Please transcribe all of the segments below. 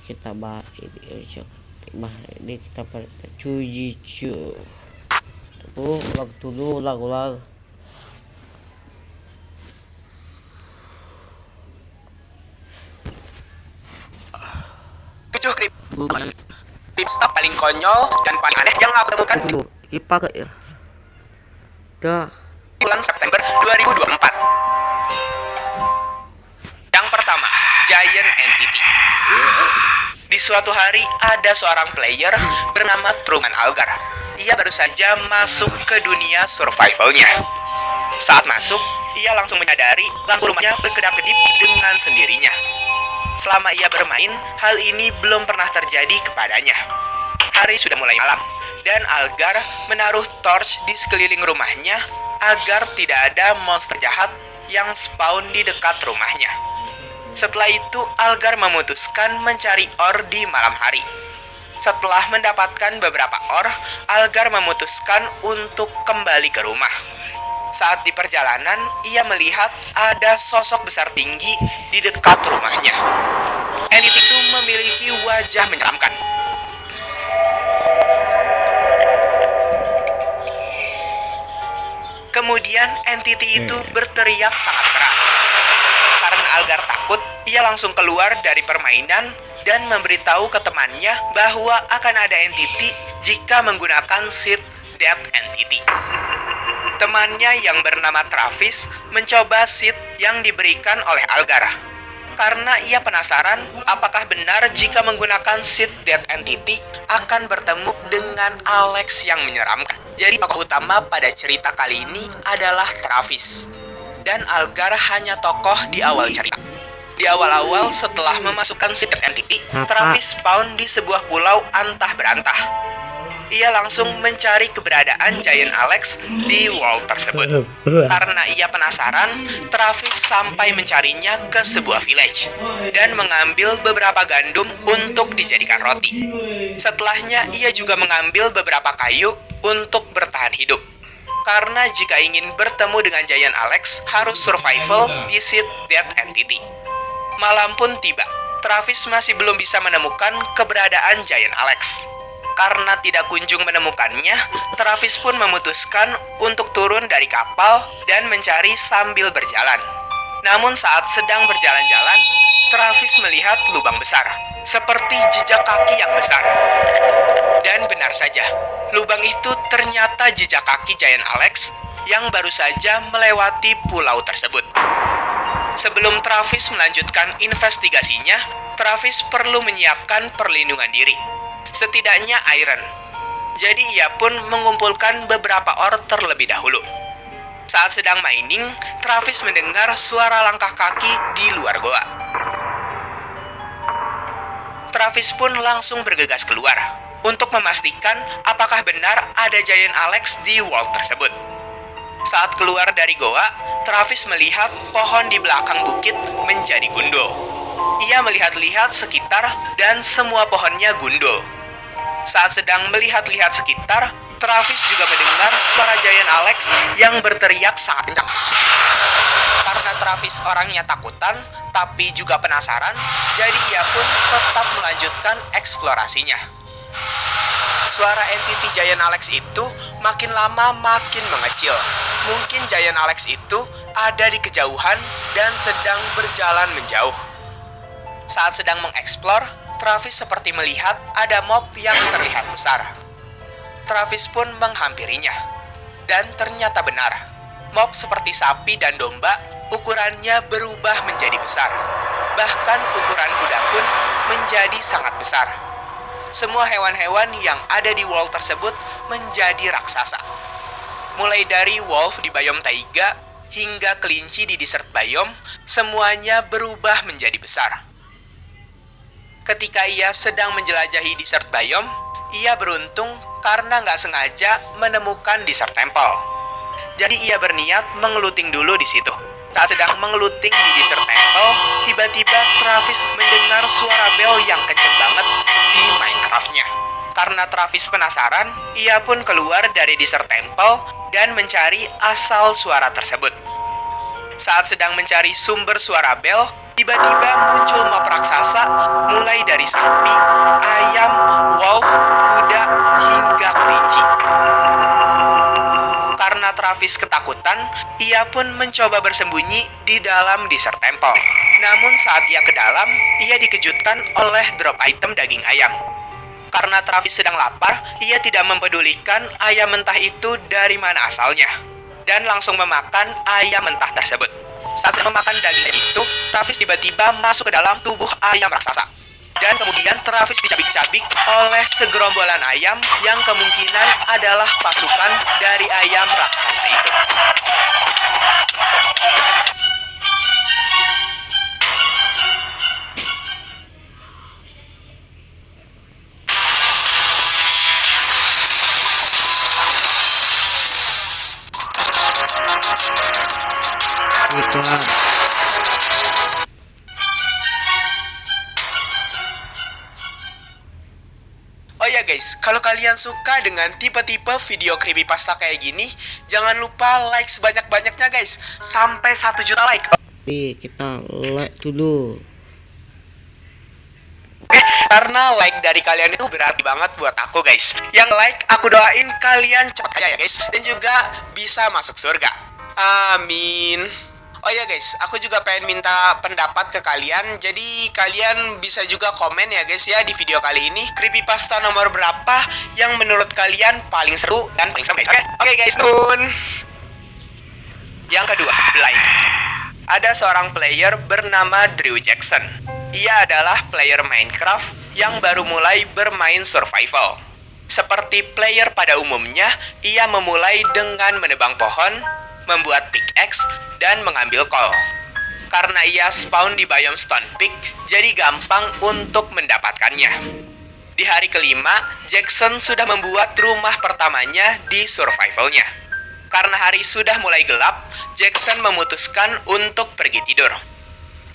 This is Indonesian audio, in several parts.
kita bahas ini kita pada Jujitsu. Ulang dulu, ulang. Tujuh tips paling konyol dan paling aneh yang aku temukan Dulu, dipakai ya. Dah. bulan September 2024. Yang pertama, Giant Entity. Di suatu hari ada seorang player bernama Truman Algar. Ia baru saja masuk ke dunia survivalnya. Saat masuk, ia langsung menyadari lampu rumahnya berkedap-kedip dengan sendirinya. Selama ia bermain, hal ini belum pernah terjadi kepadanya. Hari sudah mulai malam, dan Algar menaruh torch di sekeliling rumahnya agar tidak ada monster jahat yang spawn di dekat rumahnya. Setelah itu, Algar memutuskan mencari ore di malam hari. Setelah mendapatkan beberapa ore, Algar memutuskan untuk kembali ke rumah. Saat di perjalanan, ia melihat ada sosok besar tinggi di dekat rumahnya. Elit itu memiliki wajah menyeramkan. Kemudian entity itu berteriak sangat keras. Karena Algar takut, ia langsung keluar dari permainan dan memberitahu ke temannya bahwa akan ada entity jika menggunakan seed Death Entity. Temannya yang bernama Travis mencoba seed yang diberikan oleh Algar. Karena ia penasaran apakah benar jika menggunakan seed Death Entity akan bertemu dengan Alex yang menyeramkan. Jadi tokoh utama pada cerita kali ini adalah Travis. Dan Algar hanya tokoh di awal cerita. Di awal-awal setelah memasukkan seed Death Entity, Travis spawn di sebuah pulau antah berantah. Ia langsung mencari keberadaan Giant Alex di world tersebut. Karena ia penasaran, Travis sampai mencarinya ke sebuah village dan mengambil beberapa gandum untuk dijadikan roti. Setelahnya, ia juga mengambil beberapa kayu untuk bertahan hidup. Karena jika ingin bertemu dengan Giant Alex, harus survival di seed Death Entity. Malam pun tiba. Travis masih belum bisa menemukan keberadaan Giant Alex. Karena tidak kunjung menemukannya, Travis pun memutuskan untuk turun dari kapal dan mencari sambil berjalan. Namun saat sedang berjalan-jalan, Travis melihat lubang besar, seperti jejak kaki yang besar. Dan benar saja, lubang itu ternyata jejak kaki Giant Alex yang baru saja melewati pulau tersebut. Sebelum Travis melanjutkan investigasinya, Travis perlu menyiapkan perlindungan diri. Setidaknya iron. Jadi ia pun mengumpulkan beberapa ore terlebih dahulu. Saat sedang mining, Travis mendengar suara langkah kaki di luar goa. Travis pun langsung bergegas keluar untuk memastikan apakah benar ada Giant Alex di world tersebut. Saat keluar dari goa, Travis melihat pohon di belakang bukit menjadi gundul. Ia melihat-lihat sekitar dan semua pohonnya gundul. Saat sedang melihat-lihat sekitar, Travis juga mendengar suara Giant Alex yang berteriak sangat kencang. Karena Travis orangnya takutan, tapi juga penasaran, jadi ia pun tetap melanjutkan eksplorasinya. Suara entity Giant Alex itu makin lama makin mengecil. Mungkin Giant Alex itu ada di kejauhan dan sedang berjalan menjauh. Saat sedang mengeksplor, Travis seperti melihat ada mob yang terlihat besar. Travis pun menghampirinya. Dan ternyata benar. Mob seperti sapi dan domba, ukurannya berubah menjadi besar. Bahkan ukuran kuda pun menjadi sangat besar. Semua hewan-hewan yang ada di world tersebut menjadi raksasa. Mulai dari wolf di biome taiga hingga kelinci di desert biome, semuanya berubah menjadi besar. Ketika ia sedang menjelajahi desert biome, ia beruntung karena nggak sengaja menemukan desert temple. Jadi ia berniat mengeluting dulu di situ. Saat sedang mengeluting di desert temple, tiba-tiba Travis mendengar suara bel yang kenceng banget di Minecraft-nya. Karena Travis penasaran, ia pun keluar dari desert temple dan mencari asal suara tersebut. Saat sedang mencari sumber suara bel, tiba-tiba muncul mob raksasa mulai dari sapi, ayam, wolf, kuda, hingga kelinci. Karena Travis ketakutan, ia pun mencoba bersembunyi di dalam Desert Temple. Namun saat ia ke dalam, ia dikejutkan oleh drop item daging ayam. Karena Travis sedang lapar, ia tidak mempedulikan ayam mentah itu dari mana asalnya, dan langsung memakan ayam mentah tersebut. Saat memakan daging itu, Travis tiba-tiba masuk ke dalam tubuh ayam raksasa. Dan kemudian Travis dicabik-cabik oleh segerombolan ayam yang kemungkinan adalah pasukan dari ayam raksasa itu. Iklan. Oh ya guys, kalau kalian suka dengan tipe-tipe video creepypasta kayak gini, jangan lupa like sebanyak-banyaknya guys, sampai 1 juta like. Oke, kita like dulu. Karena like dari kalian itu berarti banget buat aku guys. Yang like aku doain kalian cepat kaya ya guys, dan juga bisa masuk surga. Amin. Oh ya guys, aku juga pengen minta pendapat ke kalian. Jadi kalian bisa juga komen ya guys ya di video kali ini, creepypasta nomor berapa yang menurut kalian paling seru dan paling serem guys. Oke guys, nun. Yang kedua, Blind. Ada seorang player bernama Drew Jackson. Ia adalah player Minecraft yang baru mulai bermain survival. Seperti player pada umumnya, ia memulai dengan menebang pohon, membuat pickaxe, dan mengambil coal. Karena ia spawn di biome Stone Peak, jadi gampang untuk mendapatkannya. Di hari kelima, Jackson sudah membuat rumah pertamanya di survivalnya. Karena hari sudah mulai gelap, Jackson memutuskan untuk pergi tidur.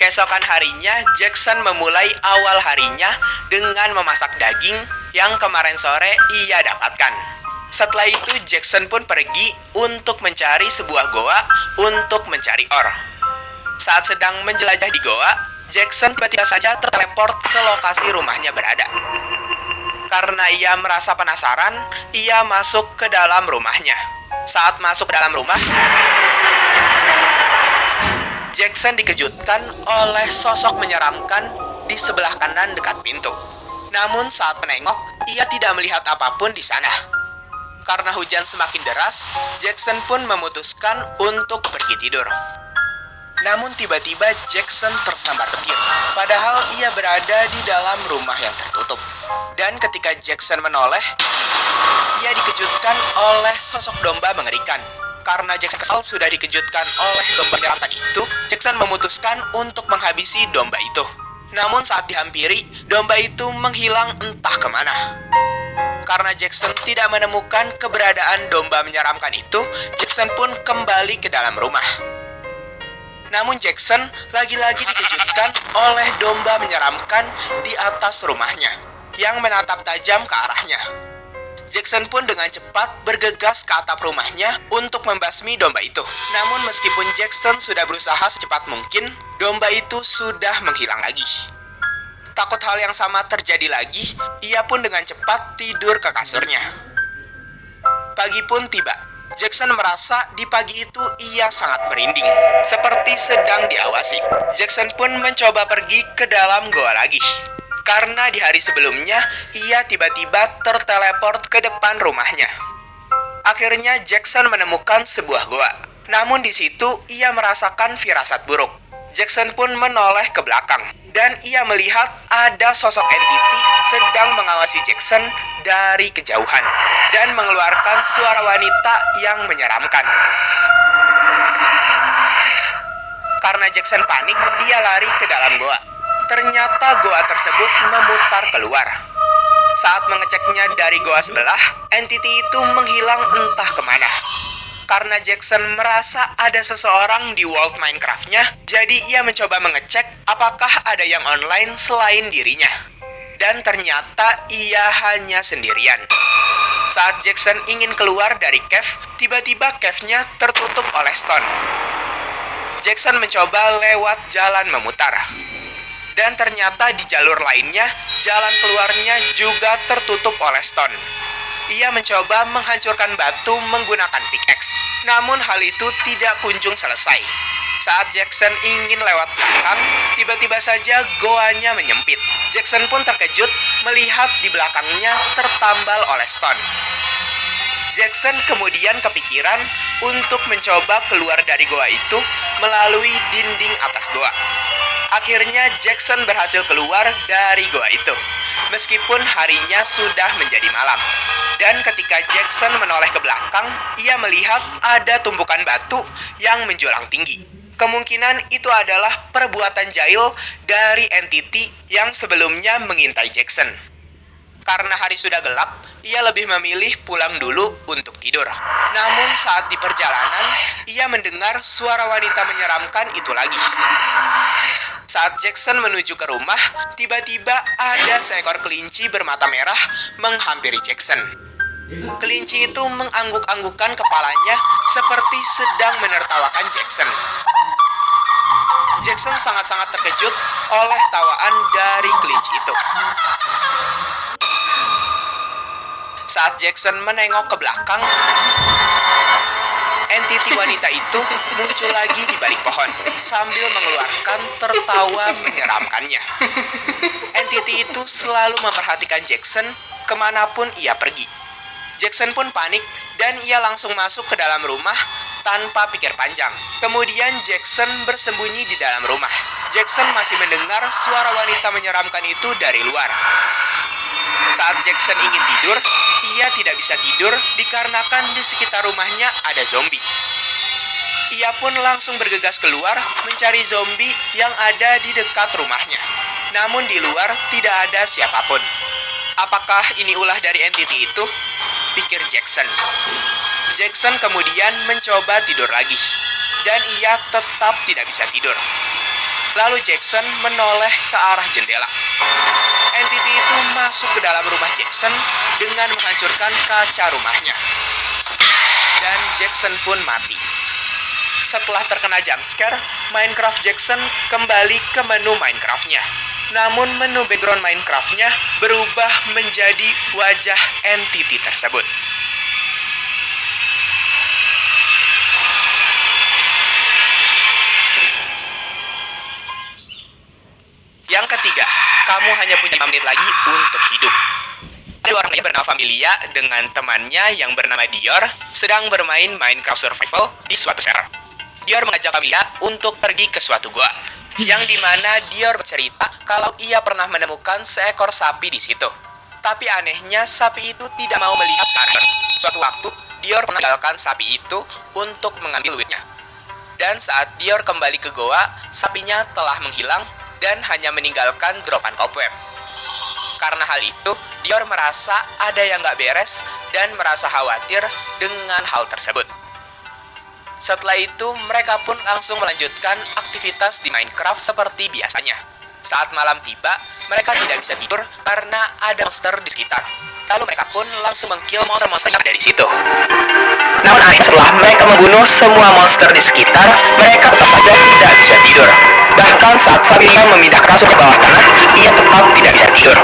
Keesokan harinya, Jackson memulai awal harinya dengan memasak daging yang kemarin sore ia dapatkan. Setelah itu, Jackson pun pergi untuk mencari sebuah goa untuk mencari ore. Saat sedang menjelajah di goa, Jackson tiba-tiba saja terteleport ke lokasi rumahnya berada. Karena ia merasa penasaran, ia masuk ke dalam rumahnya. Saat masuk ke dalam rumah, Jackson dikejutkan oleh sosok menyeramkan di sebelah kanan dekat pintu. Namun saat menengok, ia tidak melihat apapun di sana. Karena hujan semakin deras, Jackson pun memutuskan untuk pergi tidur. Namun tiba-tiba Jackson tersambar petir, padahal ia berada di dalam rumah yang tertutup. Dan ketika Jackson menoleh, ia dikejutkan oleh sosok domba mengerikan. Karena Jackson kesal sudah dikejutkan oleh domba menyeramkan itu, Jackson memutuskan untuk menghabisi domba itu. Namun saat dihampiri, domba itu menghilang entah kemana. Karena Jackson tidak menemukan keberadaan domba menyeramkan itu, Jackson pun kembali ke dalam rumah. Namun Jackson lagi-lagi dikejutkan oleh domba menyeramkan di atas rumahnya, yang menatap tajam ke arahnya. Jackson pun dengan cepat bergegas ke atap rumahnya untuk membasmi domba itu. Namun meskipun Jackson sudah berusaha secepat mungkin, domba itu sudah menghilang lagi. Takut hal yang sama terjadi lagi, ia pun dengan cepat tidur ke kasurnya. Pagi pun tiba. Jackson merasa di pagi itu ia sangat merinding, seperti sedang diawasi. Jackson pun mencoba pergi ke dalam goa lagi. Karena di hari sebelumnya, ia tiba-tiba terteleport ke depan rumahnya. Akhirnya Jackson menemukan sebuah goa. Namun di situ ia merasakan firasat buruk. Jackson pun menoleh ke belakang, dan ia melihat ada sosok entiti sedang mengawasi Jackson dari kejauhan, dan mengeluarkan suara wanita yang menyeramkan. Karena Jackson panik, ia lari ke dalam goa. Ternyata goa tersebut memutar keluar. Saat mengeceknya dari goa sebelah, entiti itu menghilang entah kemana. Karena Jackson merasa ada seseorang di world Minecraft-nya, jadi ia mencoba mengecek apakah ada yang online selain dirinya. Dan ternyata ia hanya sendirian. Saat Jackson ingin keluar dari cave, tiba-tiba cave-nya tertutup oleh stone. Jackson mencoba lewat jalan memutar. Dan ternyata di jalur lainnya, jalan keluarnya juga tertutup oleh Stone. Ia mencoba menghancurkan batu menggunakan pickaxe. Namun hal itu tidak kunjung selesai. Saat Jackson ingin lewat belakang, tiba-tiba saja goanya menyempit. Jackson pun terkejut melihat di belakangnya tertambal oleh Stone. Jackson kemudian kepikiran untuk mencoba keluar dari goa itu melalui dinding atas goa. Akhirnya Jackson berhasil keluar dari goa itu, meskipun harinya sudah menjadi malam. Dan ketika Jackson menoleh ke belakang, ia melihat ada tumpukan batu yang menjulang tinggi. Kemungkinan itu adalah perbuatan jahil dari entiti yang sebelumnya mengintai Jackson. Karena hari sudah gelap, ia lebih memilih pulang dulu untuk tidur. Namun saat di perjalanan, ia mendengar suara wanita menyeramkan itu lagi. Saat Jackson menuju ke rumah, tiba-tiba ada seekor kelinci bermata merah menghampiri Jackson. Kelinci itu mengangguk-anggukkan kepalanya seperti sedang menertawakan Jackson. Jackson sangat-sangat terkejut oleh tawaan dari kelinci itu. Saat Jackson menengok ke belakang, entiti wanita itu muncul lagi di balik pohon sambil mengeluarkan tertawa menyeramkannya. Entiti itu selalu memperhatikan Jackson kemanapun ia pergi. Jackson pun panik dan ia langsung masuk ke dalam rumah tanpa pikir panjang. Kemudian Jackson bersembunyi di dalam rumah. Jackson masih mendengar suara wanita menyeramkan itu dari luar. Saat Jackson ingin tidur, ia tidak bisa tidur dikarenakan di sekitar rumahnya ada zombie. Ia pun langsung bergegas keluar mencari zombie yang ada di dekat rumahnya. Namun di luar tidak ada siapapun. Apakah ini ulah dari entiti itu? Pikir Jackson. Jackson kemudian mencoba tidur lagi. Dan ia tetap tidak bisa tidur. Lalu Jackson menoleh ke arah jendela. Entiti itu masuk ke dalam rumah Jackson dengan menghancurkan kaca rumahnya. Dan Jackson pun mati. Setelah terkena jumpscare, Minecraft Jackson kembali ke menu Minecraft-nya. Namun menu background Minecraft-nya berubah menjadi wajah entiti tersebut. Yang ketiga, kamu hanya punya 5 menit lagi untuk hidup. Ada orang yang bernama Familia dengan temannya yang bernama Dior sedang bermain Minecraft Survival di suatu server. Dior mengajak Familia untuk pergi ke suatu gua, yang dimana Dior bercerita kalau ia pernah menemukan seekor sapi di situ. Tapi anehnya sapi itu tidak mau melihat karakter. Suatu waktu, Dior meninggalkan sapi itu untuk mengambil duitnya. Dan saat Dior kembali ke goa, sapinya telah menghilang dan hanya meninggalkan dropan cobweb. Karena hal itu, Dior merasa ada yang gak beres dan merasa khawatir dengan hal tersebut. Setelah itu, mereka pun langsung melanjutkan aktivitas di Minecraft seperti biasanya. Saat malam tiba, mereka tidak bisa tidur karena ada monster di sekitar. Lalu mereka pun langsung meng-kill monster-monster yang ada di situ. Namun akhirnya setelah mereka membunuh semua monster di sekitar, mereka tetap saja tidak bisa tidur. Bahkan saat Familia memindah kasur ke bawah tanah, ia tetap tidak bisa tidur.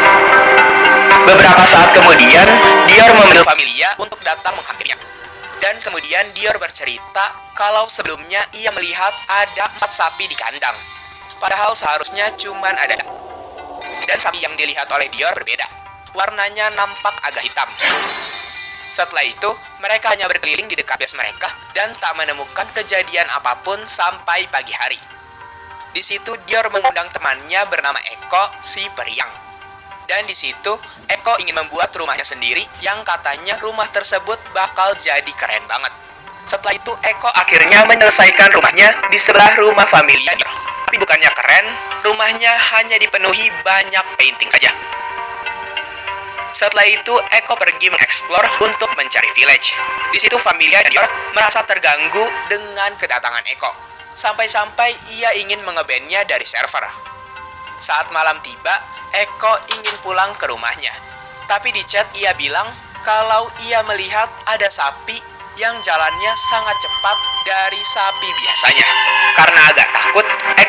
Beberapa saat kemudian, Dior memanggil Familia untuk datang menghampirinya. Dan kemudian Dior bercerita kalau sebelumnya ia melihat ada 4 sapi di kandang. Padahal seharusnya cuma ada. Dan sapi yang dilihat oleh Dior berbeda. Warnanya nampak agak hitam. Setelah itu, mereka hanya berkeliling di dekat base mereka dan tak menemukan kejadian apapun sampai pagi hari. Di situ Dior mengundang temannya bernama Eko, si periang. Dan di situ Eko ingin membuat rumahnya sendiri yang katanya rumah tersebut bakal jadi keren banget. Setelah itu Eko akhirnya menyelesaikan rumahnya di sebelah rumah Familia. Tapi bukannya keren, rumahnya hanya dipenuhi banyak painting saja. Setelah itu, Eko pergi mengeksplor untuk mencari village. Di situ Familia dan Dior merasa terganggu dengan kedatangan Eko. Sampai-sampai ia ingin mengebandnya dari server. Saat malam tiba, Eko ingin pulang ke rumahnya. Tapi di chat ia bilang kalau ia melihat ada sapi yang jalannya sangat cepat dari sapi biasanya. Karena agak takut,